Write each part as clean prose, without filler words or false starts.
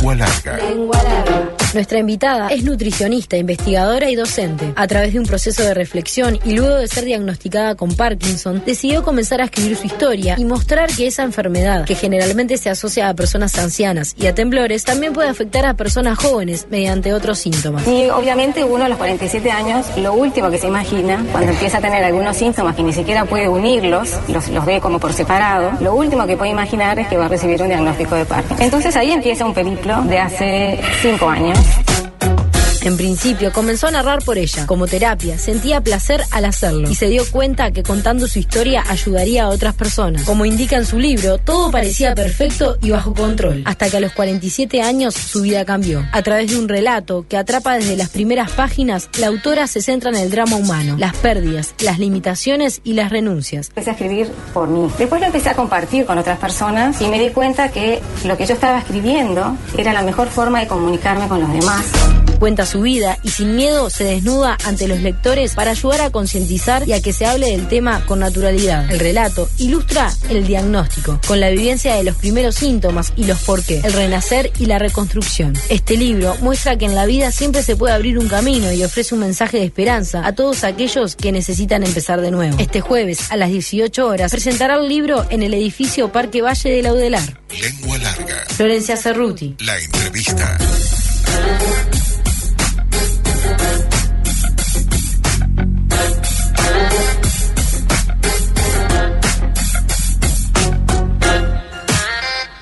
Lengua larga. Lengua larga. Nuestra invitada es nutricionista, investigadora y docente. A través de un proceso de reflexión y luego de ser diagnosticada con Parkinson, decidió comenzar a escribir su historia y mostrar que esa enfermedad, que generalmente se asocia a personas ancianas y a temblores, también puede afectar a personas jóvenes mediante otros síntomas. Y obviamente uno a los 47 años, lo último que se imagina, cuando empieza a tener algunos síntomas que ni siquiera puede unirlos, los ve como por separado, lo último que puede imaginar es que va a recibir un diagnóstico de Parkinson. Entonces ahí empieza un periplo de hace 5 años. En principio comenzó a narrar por ella, como terapia, sentía placer al hacerlo y se dio cuenta que contando su historia ayudaría a otras personas. Como indica en su libro, todo parecía perfecto y bajo control, hasta que a los 47 años su vida cambió. A través de un relato que atrapa desde las primeras páginas, la autora se centra en el drama humano, las pérdidas, las limitaciones y las renuncias. Empecé a escribir por mí. Después lo empecé a compartir con otras personas y me di cuenta que lo que yo estaba escribiendo era la mejor forma de comunicarme con los demás. Cuenta su vida y sin miedo se desnuda ante los lectores para ayudar a concientizar y a que se hable del tema con naturalidad. El relato ilustra el diagnóstico, con la vivencia de los primeros síntomas y los por qué, el renacer y la reconstrucción. Este libro muestra que en la vida siempre se puede abrir un camino y ofrece un mensaje de esperanza a todos aquellos que necesitan empezar de nuevo. Este jueves a las 18 horas presentará el libro en el edificio Parque Valle de Laudelar. Lengua larga. Florencia Cerruti. La entrevista.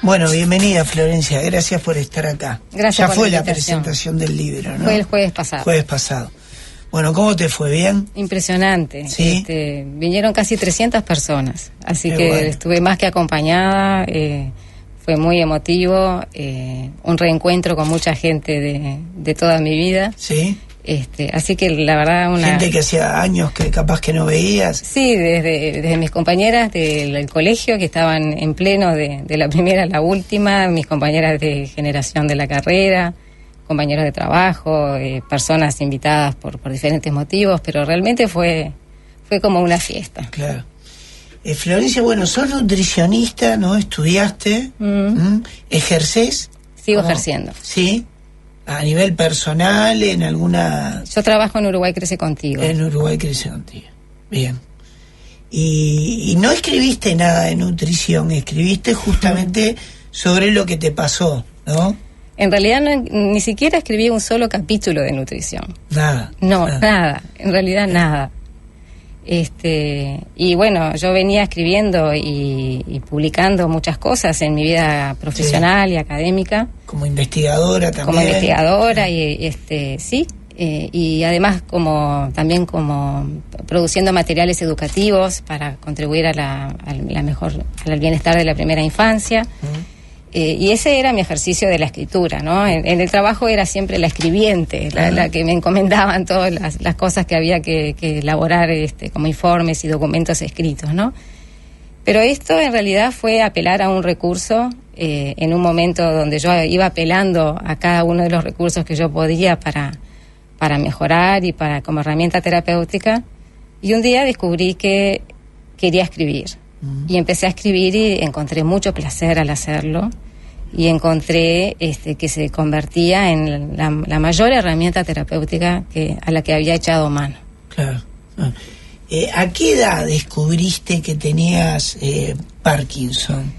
Bueno, bienvenida Florencia, gracias por estar acá. Gracias. Ya fue la presentación del libro, ¿no? Fue el jueves pasado. Jueves pasado. Bueno, ¿cómo te fue? ¿Bien? Impresionante. ¿Sí? Vinieron casi 300 personas, así Qué que bueno. estuve más que acompañada. Fue muy emotivo, un reencuentro con mucha gente de toda mi vida. ¿Sí? Así que la verdad Gente que hacía años que capaz que no veías. Sí, desde mis compañeras del colegio que estaban en pleno de la primera a la última, mis compañeras de generación de la carrera, compañeros de trabajo, personas invitadas por diferentes motivos, pero realmente fue como una fiesta. Claro. Florencia, bueno, sos nutricionista, ¿no? Estudiaste, ¿ejercés? Sigo ejerciendo. Sí. A nivel personal, en alguna... Yo trabajo en Uruguay Crece Contigo. En Uruguay Crece Contigo. Bien. Y no escribiste nada de nutrición, escribiste justamente sobre lo que te pasó, ¿no? En realidad ni siquiera escribí un solo capítulo de nutrición. Nada. No, nada. En realidad nada. Y bueno, yo venía escribiendo y publicando muchas cosas en mi vida profesional y académica. Como investigadora también. Como investigadora y sí. Y además también como produciendo materiales educativos para contribuir al bienestar de la primera infancia. Y ese era mi ejercicio de la escritura, ¿no? En el trabajo era siempre la escribiente, la que me encomendaban todas las cosas que había que elaborar como informes y documentos escritos, ¿no? Pero esto en realidad fue apelar a un recurso en un momento donde yo iba apelando a cada uno de los recursos que yo podía para mejorar y como herramienta terapéutica. Y un día descubrí que quería escribir. Y empecé a escribir y encontré mucho placer al hacerlo. Y encontré que se convertía en la mayor herramienta terapéutica a la que había echado mano. Claro. ¿A qué edad descubriste que tenías Parkinson?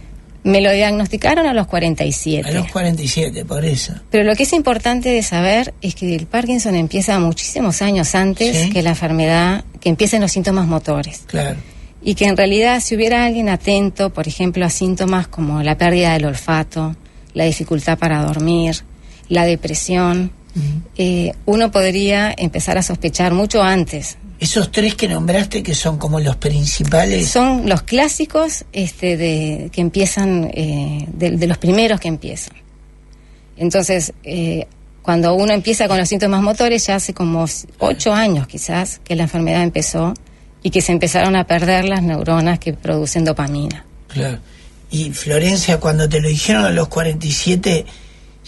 Me lo diagnosticaron a los 47. A los 47, por eso. Pero lo que es importante de saber es que el Parkinson empieza muchísimos años antes que la enfermedad, que empiecen los síntomas motores. Claro. Y que en realidad si hubiera alguien atento, por ejemplo, a síntomas como la pérdida del olfato, la dificultad para dormir, la depresión, uno podría empezar a sospechar mucho antes. Esos 3 que nombraste, que son como los principales... Son los clásicos que empiezan, de los primeros que empiezan. Entonces, cuando uno empieza con los síntomas motores, ya hace como 8 años quizás que la enfermedad empezó, y que se empezaron a perder las neuronas que producen dopamina. Claro. Y Florencia, cuando te lo dijeron a los 47,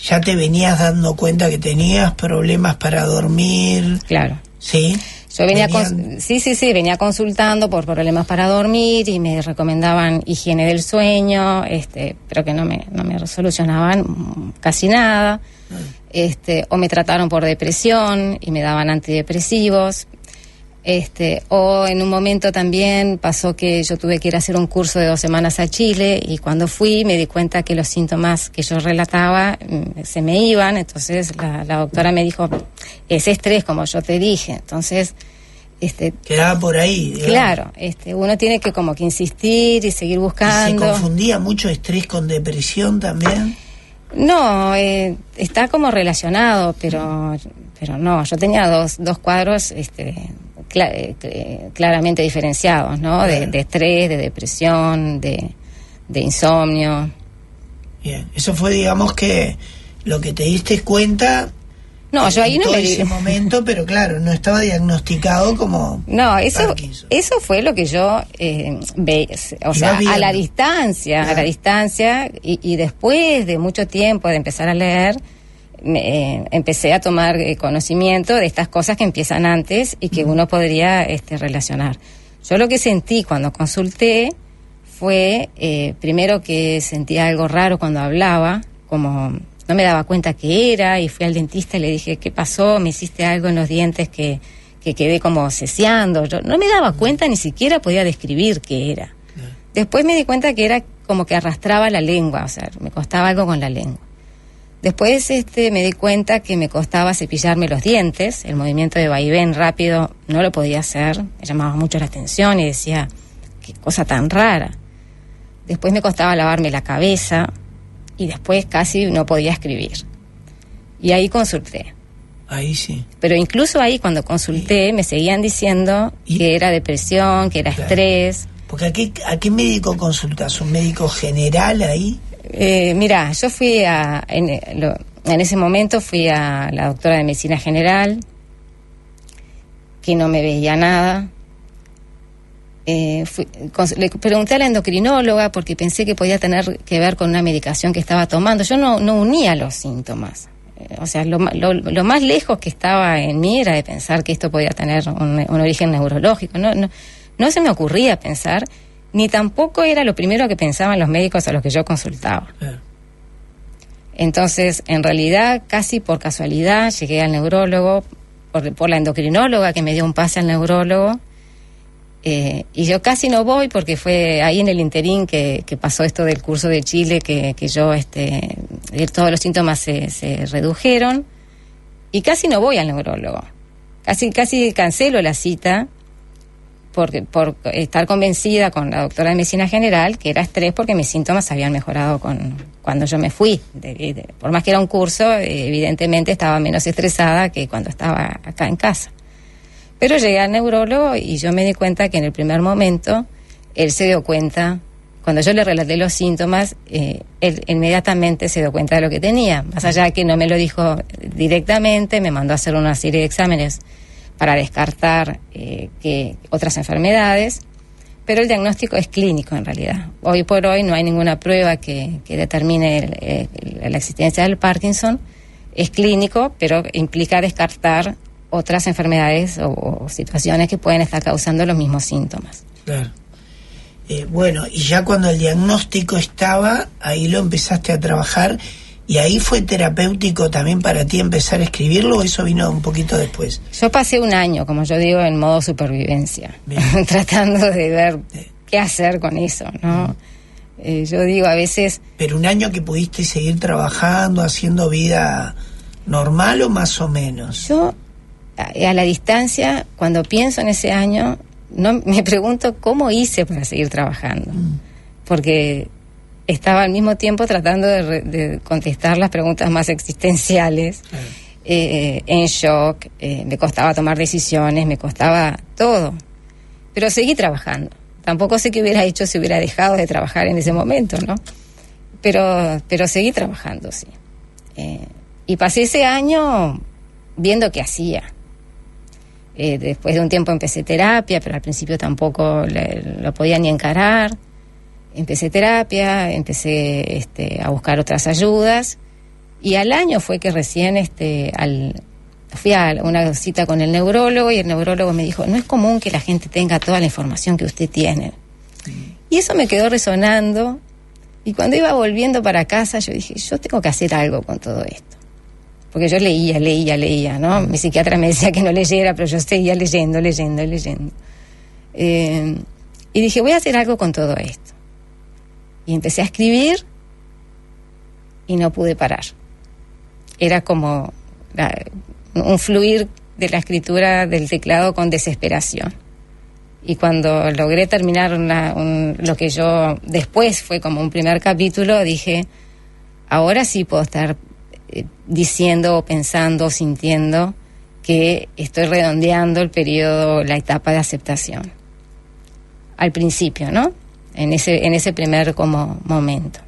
¿ya te venías dando cuenta que tenías problemas para dormir? Claro. ¿Sí? Yo venía venía consultando por problemas para dormir y me recomendaban higiene del sueño, pero que no me solucionaban casi nada. O me trataron por depresión y me daban antidepresivos. O en un momento también pasó que yo tuve que ir a hacer un curso de 2 semanas a Chile, y cuando fui me di cuenta que los síntomas que yo relataba se me iban. Entonces la doctora me dijo, es estrés, como yo te dije. Entonces quedaba por ahí, digamos. Claro, uno tiene que como que insistir y seguir buscando. ¿Y se confundía mucho estrés con depresión también? No, está como relacionado, pero no, yo tenía dos cuadros claramente diferenciados, ¿no? Claro. De estrés, de depresión, de insomnio. Bien, eso fue, digamos, que lo que te diste cuenta. No, yo ahí no me di... ese momento, pero claro, no estaba diagnosticado como No, eso Parkinson. Eso fue lo que yo o sea, a la distancia, Claro. y después de mucho tiempo de empezar a leer, empecé a tomar conocimiento de estas cosas que empiezan antes y que uno podría relacionar. Yo lo que sentí cuando consulté fue, primero, que sentía algo raro cuando hablaba, como no me daba cuenta qué era, y fui al dentista y le dije, ¿qué pasó? Me hiciste algo en los dientes que quedé como ceseando. Yo no me daba cuenta, ni siquiera podía describir qué era. Después me di cuenta que era como que arrastraba la lengua, o sea, me costaba algo con la lengua. Después me di cuenta que me costaba cepillarme los dientes, el movimiento de vaivén rápido no lo podía hacer, me llamaba mucho la atención y decía, qué cosa tan rara. Después me costaba lavarme la cabeza y después casi no podía escribir. Y ahí consulté. Ahí sí. Pero incluso ahí cuando consulté me seguían diciendo que era depresión, que era estrés. Porque ¿a qué médico consultas? ¿Un médico general ahí? Mira, yo fui en ese momento fui a la doctora de medicina general, que no me veía nada. Le pregunté a la endocrinóloga porque pensé que podía tener que ver con una medicación que estaba tomando. Yo no unía los síntomas. O sea, lo más lejos que estaba en mí era de pensar que esto podía tener un origen neurológico. No se me ocurría pensar, ni tampoco era lo primero que pensaban los médicos a los que yo consultaba. Entonces, en realidad, casi por casualidad, llegué al neurólogo, por la endocrinóloga que me dio un pase al neurólogo, y yo casi no voy porque fue ahí en el interín que pasó esto del curso de Chile, que yo, todos los síntomas se redujeron, y casi no voy al neurólogo. Casi cancelo la cita, por estar convencida con la doctora de medicina general que era estrés, porque mis síntomas habían mejorado cuando yo me fui. Por más que era un curso, evidentemente estaba menos estresada que cuando estaba acá en casa. Pero llegué al neurólogo y yo me di cuenta que en el primer momento él se dio cuenta, cuando yo le relaté los síntomas, él inmediatamente se dio cuenta de lo que tenía. Más allá de que no me lo dijo directamente, me mandó a hacer una serie de exámenes para descartar que otras enfermedades, pero el diagnóstico es clínico en realidad. Hoy por hoy no hay ninguna prueba que determine la existencia del Parkinson. Es clínico, pero implica descartar otras enfermedades o situaciones que pueden estar causando los mismos síntomas. Claro. Bueno, y ya cuando el diagnóstico estaba, ahí lo empezaste a trabajar. ¿Y ahí fue terapéutico también para ti empezar a escribirlo, o eso vino un poquito después? Yo pasé un año, como yo digo, en modo supervivencia, tratando de ver qué hacer con eso, ¿no? Yo digo a veces... ¿Pero un año que pudiste seguir trabajando, haciendo vida normal o más o menos? Yo, a la distancia, cuando pienso en ese año, me pregunto cómo hice para seguir trabajando. Porque... estaba al mismo tiempo tratando de contestar las preguntas más existenciales, en shock, me costaba tomar decisiones, me costaba todo. Pero seguí trabajando. Tampoco sé qué hubiera hecho si hubiera dejado de trabajar en ese momento, ¿no? Pero seguí trabajando, sí. Y pasé ese año viendo qué hacía. Después de un tiempo empecé terapia, pero al principio tampoco lo podía ni encarar. Empecé terapia, empecé a buscar otras ayudas, y al año fue que recién fui a una cita con el neurólogo y el neurólogo me dijo, no es común que la gente tenga toda la información que usted tiene. Y eso me quedó resonando, y cuando iba volviendo para casa yo dije, yo tengo que hacer algo con todo esto. Porque yo leía, ¿no? Mi psiquiatra me decía que no leyera, pero yo seguía leyendo. Y dije, voy a hacer algo con todo esto. Y empecé a escribir y no pude parar. Era como un fluir de la escritura del teclado con desesperación. Y cuando logré terminar lo que yo después fue como un primer capítulo, dije, ahora sí puedo estar diciendo, pensando, sintiendo que estoy redondeando el periodo, la etapa de aceptación. Al principio, ¿no? En ese primer como momento.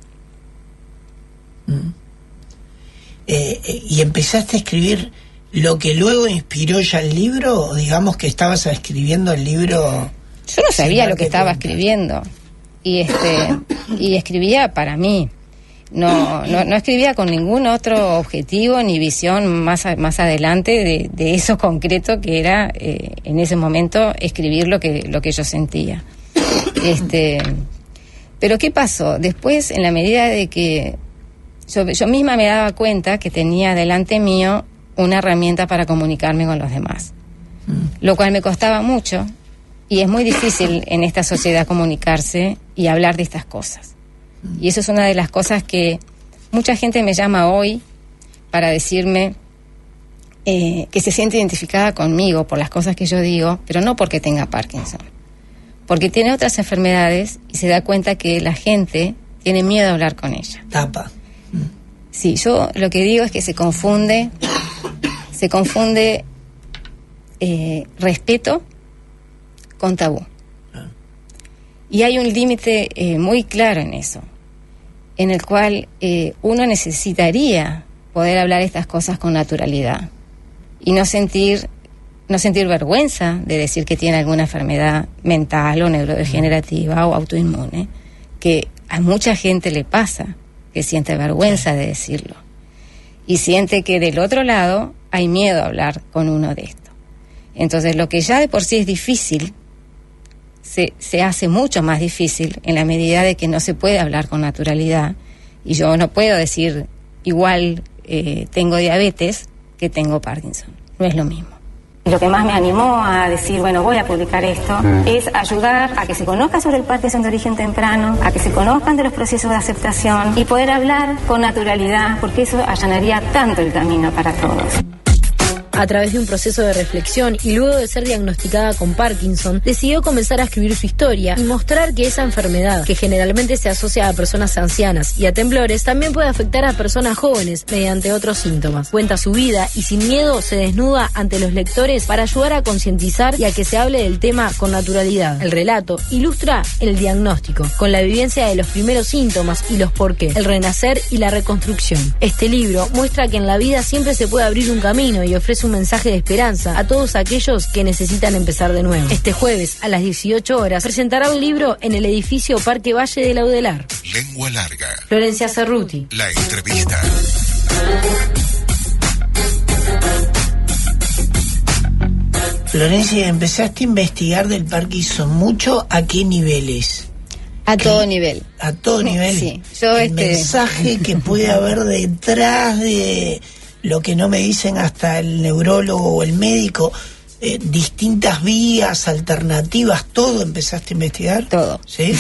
¿Y empezaste a escribir lo que luego inspiró ya el libro? ¿O digamos que estabas escribiendo el libro? Yo no sabía lo que estaba escribiendo. Y escribía para mí. No escribía con ningún otro objetivo ni visión más adelante de eso concreto que era en ese momento escribir lo que yo sentía. Pero ¿qué pasó? Después, en la medida de que yo misma me daba cuenta que tenía delante mío una herramienta para comunicarme con los demás, lo cual me costaba mucho, y es muy difícil en esta sociedad comunicarse y hablar de estas cosas. Y eso es una de las cosas que mucha gente me llama hoy para decirme que se siente identificada conmigo por las cosas que yo digo, pero no porque tenga Parkinson, porque tiene otras enfermedades y se da cuenta que la gente tiene miedo de hablar con ella. Tapa. Sí, yo lo que digo es que se confunde respeto con tabú. Y hay un límite muy claro en eso, en el cual uno necesitaría poder hablar estas cosas con naturalidad y no sentir vergüenza de decir que tiene alguna enfermedad mental o neurodegenerativa o autoinmune, que a mucha gente le pasa, que siente vergüenza de decirlo y siente que del otro lado hay miedo a hablar con uno de esto. Entonces, lo que ya de por sí es difícil se hace mucho más difícil en la medida de que no se puede hablar con naturalidad, y yo no puedo decir igual tengo diabetes que tengo Parkinson, no es lo mismo. Lo que más me animó a decir, bueno, voy a publicar esto, es ayudar a que se conozca sobre el Parkinson de origen temprano, a que se conozcan de los procesos de aceptación y poder hablar con naturalidad, porque eso allanaría tanto el camino para todos. A través de un proceso de reflexión y luego de ser diagnosticada con Parkinson, decidió comenzar a escribir su historia y mostrar que esa enfermedad, que generalmente se asocia a personas ancianas y a temblores, también puede afectar a personas jóvenes mediante otros síntomas. Cuenta su vida y sin miedo se desnuda ante los lectores para ayudar a concientizar y a que se hable del tema con naturalidad. El relato ilustra el diagnóstico, con la vivencia de los primeros síntomas y los por qué, el renacer y la reconstrucción. Este libro muestra que en la vida siempre se puede abrir un camino y ofrece un mensaje de esperanza a todos aquellos que necesitan empezar de nuevo. Este jueves a las 18 horas presentará un libro en el edificio Parque Valle de Laudelar. Lengua larga. Florencia Cerruti. La entrevista. Florencia, empezaste a investigar del Parkinson mucho. ¿A qué niveles? A todo nivel. A todo nivel. Sí. Yo el mensaje que puede haber detrás de lo que no me dicen hasta el neurólogo o el médico, distintas vías, alternativas, todo empezaste a investigar. Todo. ¿Sí?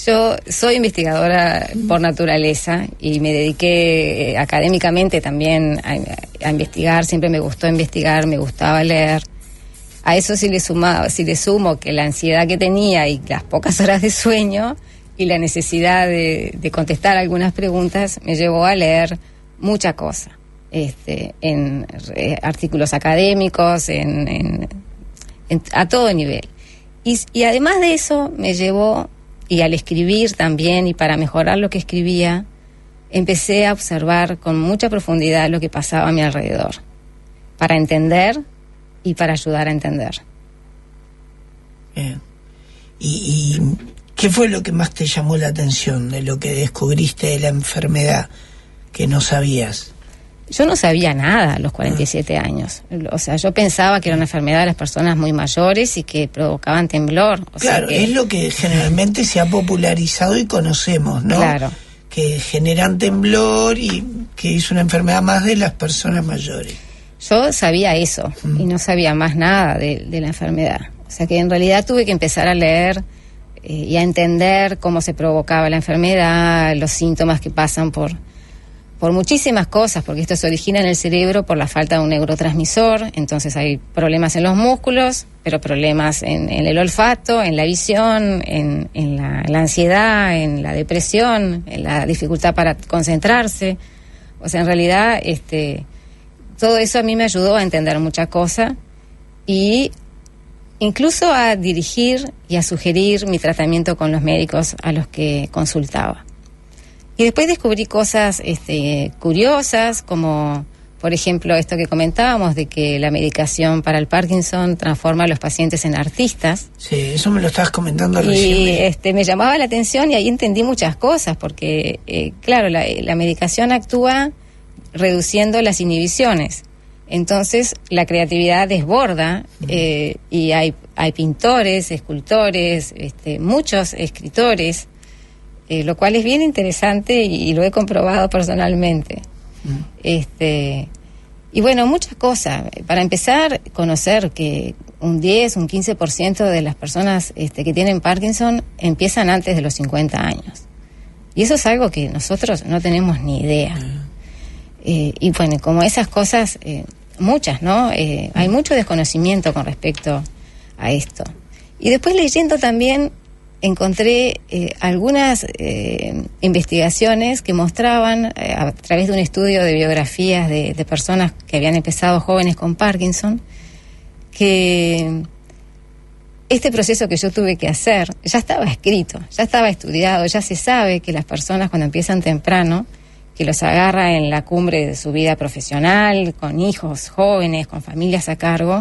Yo soy investigadora por naturaleza y me dediqué académicamente también a investigar. Siempre me gustó investigar, me gustaba leer. A eso si le sumo que la ansiedad que tenía y las pocas horas de sueño y la necesidad de contestar algunas preguntas me llevó a leer mucha cosa. En artículos académicos, a todo nivel. Y además de eso me llevó, y al escribir también, y para mejorar lo que escribía, empecé a observar con mucha profundidad lo que pasaba a mi alrededor, para entender y para ayudar a entender. ¿Y qué fue lo que más te llamó la atención de lo que descubriste de la enfermedad que no sabías? Yo no sabía nada a los 47 años. O sea, yo pensaba que era una enfermedad de las personas muy mayores y que provocaban temblor. Claro, es lo que generalmente se ha popularizado y conocemos, ¿no? Claro. Que generan temblor y que es una enfermedad más de las personas mayores. Yo sabía eso y no sabía más nada de la enfermedad. O sea que en realidad tuve que empezar a leer y a entender cómo se provocaba la enfermedad, los síntomas que pasan por muchísimas cosas, porque esto se origina en el cerebro por la falta de un neurotransmisor. Entonces hay problemas en los músculos, pero problemas en el olfato, en la visión, en la ansiedad, en la depresión, en la dificultad para concentrarse. O sea, en realidad todo eso a mí me ayudó a entender muchas cosas y incluso a dirigir y a sugerir mi tratamiento con los médicos a los que consultaba. Y después descubrí cosas curiosas, como por ejemplo esto que comentábamos de que la medicación para el Parkinson transforma a los pacientes en artistas. Sí, eso me lo estabas comentando recién. Y me llamaba la atención y ahí entendí muchas cosas, porque claro, la medicación actúa reduciendo las inhibiciones. Entonces la creatividad desborda y hay pintores, escultores, muchos escritores, lo cual es bien interesante y lo he comprobado personalmente. Y bueno, muchas cosas. Para empezar, conocer que un 10, un 15% de las personas que tienen Parkinson empiezan antes de los 50 años. Y eso es algo que nosotros no tenemos ni idea. Y bueno, como esas cosas, muchas, ¿no? Hay mucho desconocimiento con respecto a esto. Y después leyendo también encontré algunas investigaciones que mostraban, a través de un estudio de biografías de personas que habían empezado jóvenes con Parkinson, que este proceso que yo tuve que hacer ya estaba escrito, ya estaba estudiado, ya se sabe que las personas cuando empiezan temprano, que los agarra en la cumbre de su vida profesional, con hijos jóvenes, con familias a cargo,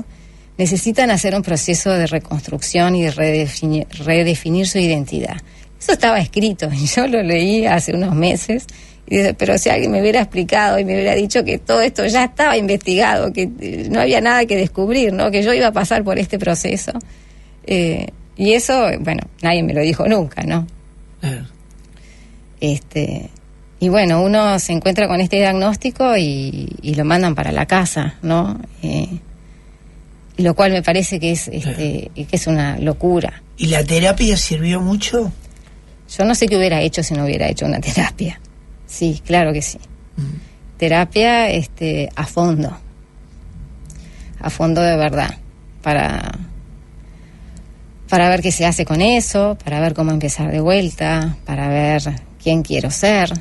necesitan hacer un proceso de reconstrucción y de redefinir su identidad. Eso estaba escrito y yo lo leí hace unos meses, pero si alguien me hubiera explicado y me hubiera dicho que todo esto ya estaba investigado, que no había nada que descubrir, ¿no? Que yo iba a pasar por este proceso. Y eso, bueno, nadie me lo dijo nunca, ¿no? Y bueno, uno se encuentra con este diagnóstico y lo mandan para la casa, ¿no? Lo cual me parece que es una locura. ¿Y la terapia sirvió mucho? Yo no sé qué hubiera hecho si no hubiera hecho una terapia. Sí, claro que sí. Terapia a fondo de verdad, para ver qué se hace con eso, para ver cómo empezar de vuelta, para ver quién quiero ser.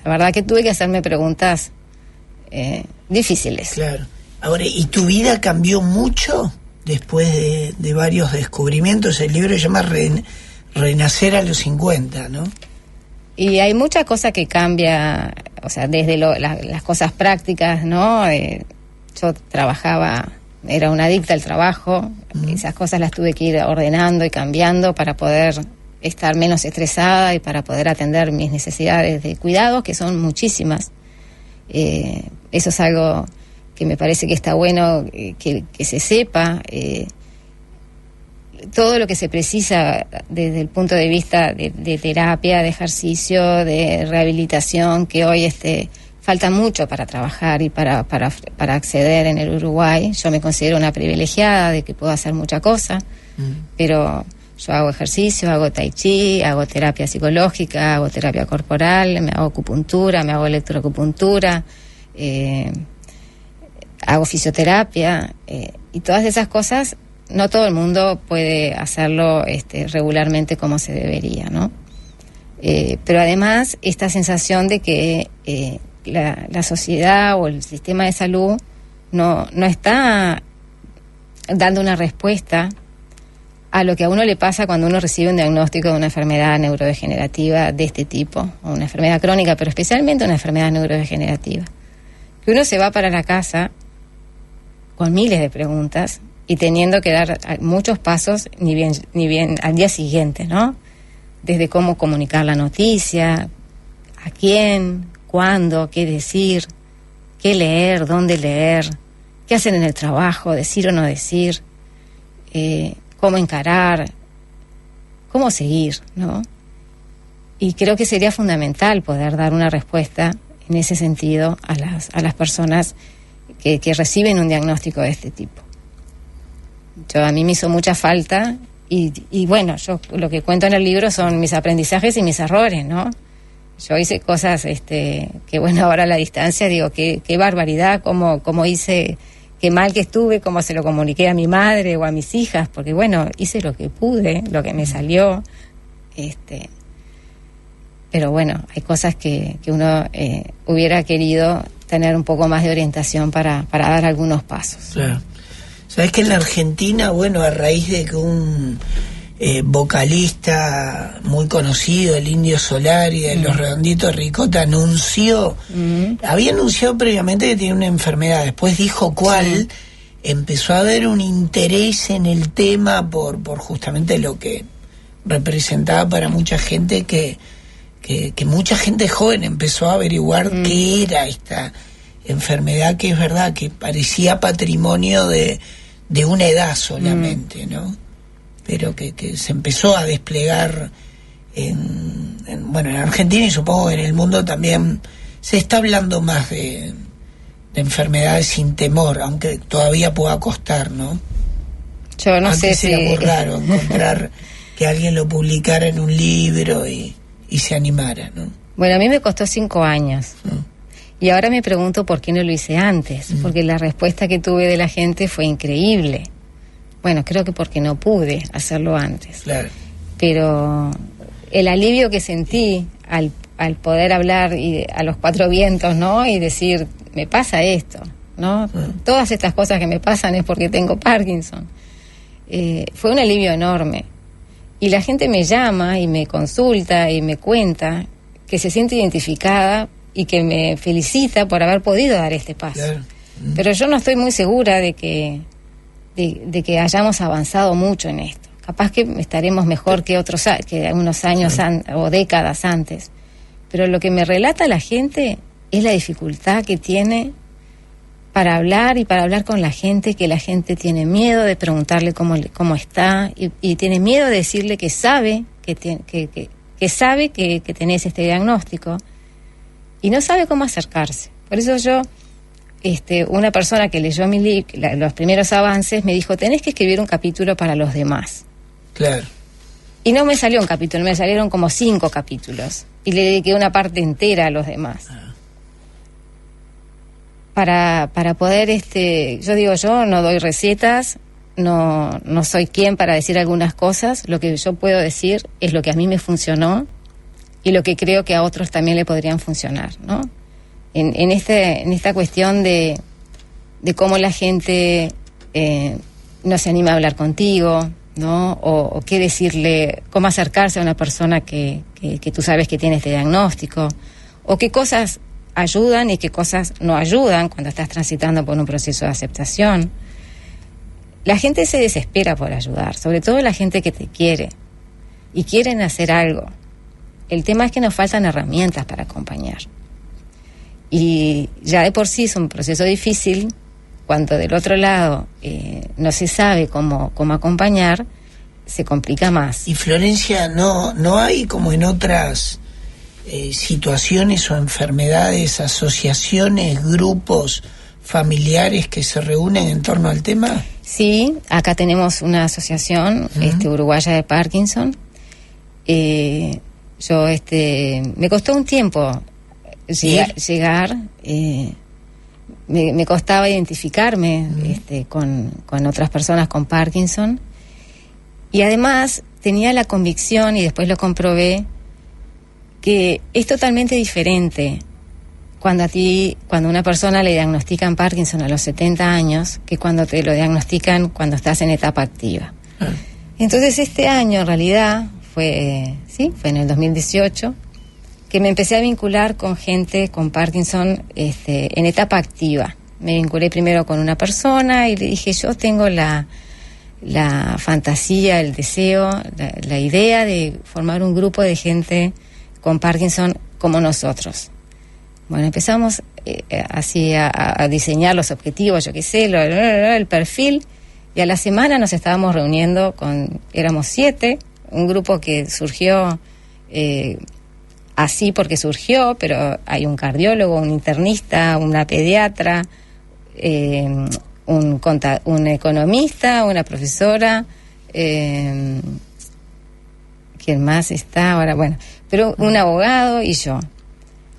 La verdad que tuve que hacerme preguntas difíciles. Claro. Ahora, ¿y tu vida cambió mucho después de varios descubrimientos? El libro se llama Renacer a los 50, ¿no? Y hay mucha cosa que cambia, o sea, desde las cosas prácticas, ¿no? Yo trabajaba, era una adicta al trabajo, esas cosas las tuve que ir ordenando y cambiando para poder estar menos estresada y para poder atender mis necesidades de cuidados, que son muchísimas. Eso es algo que me parece que está bueno que se sepa. Todo lo que se precisa desde el punto de vista de terapia, de ejercicio, de rehabilitación, que hoy falta mucho para trabajar y para acceder en el Uruguay. Yo me considero una privilegiada de que puedo hacer mucha cosa, pero yo hago ejercicio, hago tai chi, hago terapia psicológica, hago terapia corporal, me hago acupuntura, me hago electroacupuntura, hago fisioterapia, y todas esas cosas no todo el mundo puede hacerlo regularmente como se debería, ¿no? Pero además esta sensación de que la sociedad o el sistema de salud no está dando una respuesta a lo que a uno le pasa cuando uno recibe un diagnóstico de una enfermedad neurodegenerativa de este tipo, o una enfermedad crónica, pero especialmente una enfermedad neurodegenerativa. Que uno se va para la casa con miles de preguntas y teniendo que dar muchos pasos ni bien al día siguiente, ¿no? Desde cómo comunicar la noticia, a quién, cuándo, qué decir, qué leer, dónde leer, qué hacer en el trabajo, decir o no decir, cómo encarar, cómo seguir, ¿no? Y creo que sería fundamental poder dar una respuesta en ese sentido a las personas que reciben un diagnóstico de este tipo. A mí me hizo mucha falta y bueno, yo lo que cuento en el libro son mis aprendizajes y mis errores, ¿no? Yo hice cosas que bueno, ahora a la distancia digo, qué barbaridad, cómo hice, qué mal que estuve, cómo se lo comuniqué a mi madre o a mis hijas, porque bueno, hice lo que pude, lo que me salió, pero bueno, hay cosas que uno hubiera querido tener un poco más de orientación para dar algunos pasos. Claro. Sabes que en la Argentina, bueno, a raíz de que un vocalista muy conocido, el Indio Solari de Los Redonditos de Ricota, había anunciado previamente que tenía una enfermedad, después dijo cuál, empezó a haber un interés en el tema por justamente lo que representaba para mucha gente, que mucha gente joven empezó a averiguar qué era esta enfermedad, que es verdad que parecía patrimonio de una edad solamente, ¿no? Pero que se empezó a desplegar en Argentina, y supongo que en el mundo también se está hablando más de enfermedades sin temor, aunque todavía pueda costar, ¿no? Yo no sé si... Antes era muy raro encontrar que alguien lo publicara en un libro y se animara, ¿no? Bueno, a mí me costó 5 años. Y ahora me pregunto por qué no lo hice antes, porque la respuesta que tuve de la gente fue increíble. Bueno, creo que porque no pude hacerlo antes. Claro. Pero el alivio que sentí al poder hablar a los 4 vientos, ¿no? Y decir, me pasa esto, ¿no? Todas estas cosas que me pasan es porque tengo Parkinson. Fue un alivio enorme. Y la gente me llama y me consulta y me cuenta que se siente identificada y que me felicita por haber podido dar este paso. Claro. Pero yo no estoy muy segura de que hayamos avanzado mucho en esto. Capaz que estaremos mejor que unos años o décadas antes. Pero lo que me relata la gente es la dificultad que tiene para hablar y para hablar con la gente, que la gente tiene miedo de preguntarle cómo está y tiene miedo de decirle que sabe que tenés este diagnóstico y no sabe cómo acercarse. Por eso yo, una persona que leyó mi libro, los primeros avances, me dijo, tenés que escribir un capítulo para los demás. Claro. Y no me salió un capítulo, me salieron como 5 capítulos. Y le dediqué una parte entera a los demás. Para poder, yo no doy recetas, no soy quien para decir algunas cosas. Lo que yo puedo decir es lo que a mí me funcionó y lo que creo que a otros también le podrían funcionar, ¿no? En esta cuestión de cómo la gente no se anima a hablar contigo, ¿no? O qué decirle, cómo acercarse a una persona que tú sabes que tiene este diagnóstico, o qué cosas ayudan y qué cosas no ayudan cuando estás transitando por un proceso de aceptación. La gente se desespera por ayudar, sobre todo la gente que te quiere y quieren hacer algo. El tema es que nos faltan herramientas para acompañar. Y ya de por sí es un proceso difícil. Cuando del otro lado no se sabe cómo acompañar, se complica más. Y Florencia, no hay como en otras situaciones o enfermedades, asociaciones, grupos familiares que se reúnen en torno al tema. Sí, acá tenemos una asociación uruguaya de Parkinson. Me costó un tiempo llegar. Me costaba identificarme con otras personas con Parkinson, y además tenía la convicción, y después lo comprobé, que es totalmente diferente cuando una persona le diagnostican Parkinson a los 70 años que cuando te lo diagnostican cuando estás en etapa activa. Entonces este año en realidad fue en el 2018 que me empecé a vincular con gente con Parkinson en etapa activa. Me vinculé primero con una persona y le dije, yo tengo la fantasía, el deseo, la idea de formar un grupo de gente con Parkinson como nosotros. Bueno, empezamos así a diseñar los objetivos, yo qué sé, el perfil, y a la semana nos estábamos reuniendo éramos 7, un grupo que surgió así porque surgió, pero hay un cardiólogo, un internista, una pediatra, un economista, una profesora, ¿quién más está ahora? Bueno, pero un abogado y yo.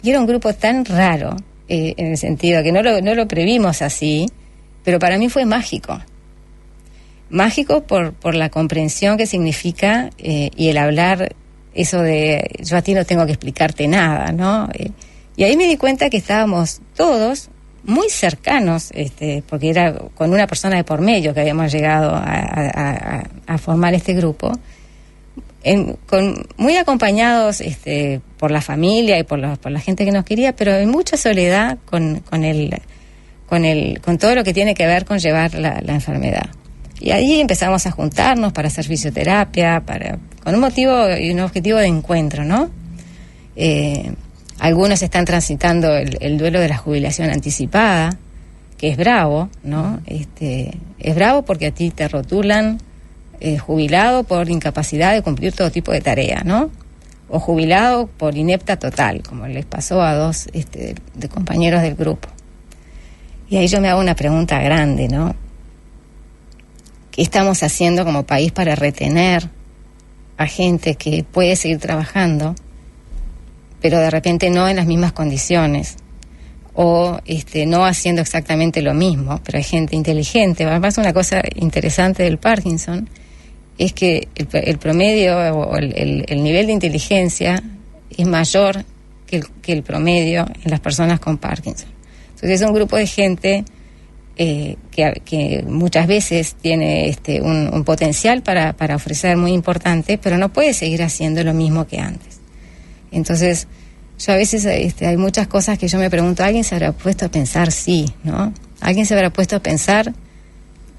Y era un grupo tan raro, en el sentido que no lo previmos así, pero para mí fue mágico. Mágico por la comprensión que significa y el hablar eso de yo a ti no tengo que explicarte nada, ¿no? Y ahí me di cuenta que estábamos todos muy cercanos, porque era con una persona de por medio que habíamos llegado a formar este grupo, muy acompañados por la familia y por la gente que nos quería, pero en mucha soledad con todo lo que tiene que ver con llevar la enfermedad. Y ahí empezamos a juntarnos para hacer fisioterapia, con un motivo y un objetivo de encuentro, ¿no? Algunos están transitando el duelo de la jubilación anticipada, que es bravo, ¿no? Es bravo porque a ti te rotulan jubilado por incapacidad de cumplir todo tipo de tarea, ¿no? O jubilado por inepta total, como les pasó a 2 de compañeros del grupo. Y ahí yo me hago una pregunta grande, ¿no? ¿Qué estamos haciendo como país para retener a gente que puede seguir trabajando, pero de repente no en las mismas condiciones? O no haciendo exactamente lo mismo, pero hay gente inteligente. Además, una cosa interesante del Parkinson es que el promedio o el nivel de inteligencia es mayor que el promedio en las personas con Parkinson. Entonces es un grupo de gente que muchas veces tiene un potencial para ofrecer muy importante, pero no puede seguir haciendo lo mismo que antes. Entonces, yo a veces hay muchas cosas que yo me pregunto, ¿alguien se habrá puesto a pensar sí, no? ¿Alguien se habrá puesto a pensar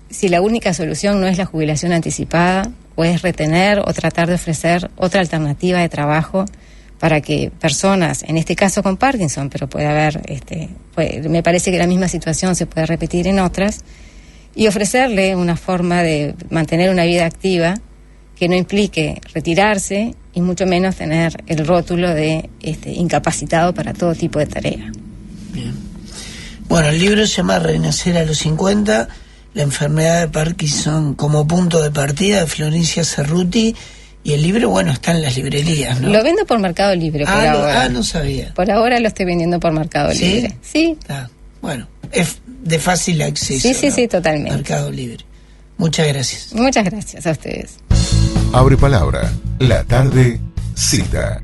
si la única solución no es la jubilación anticipada, o es retener o tratar de ofrecer otra alternativa de trabajo para que personas, en este caso con Parkinson, pero puede haber, me parece que la misma situación se puede repetir en otras, y ofrecerle una forma de mantener una vida activa que no implique retirarse y mucho menos tener el rótulo de incapacitado para todo tipo de tarea. Bien. Bueno, el libro se llama Renacer a los 50, la enfermedad de Parkinson como punto de partida, de Florencia Cerruti, y el libro, bueno, está en las librerías, ¿no? Lo vendo por Mercado Libre por ahora. No sabía. Por ahora lo estoy vendiendo por Mercado Libre. Sí. Bueno, es de fácil acceso. Sí, ¿no? sí, totalmente. Mercado Libre. Muchas gracias. Muchas gracias a ustedes. Abre palabra. La tarde, cita.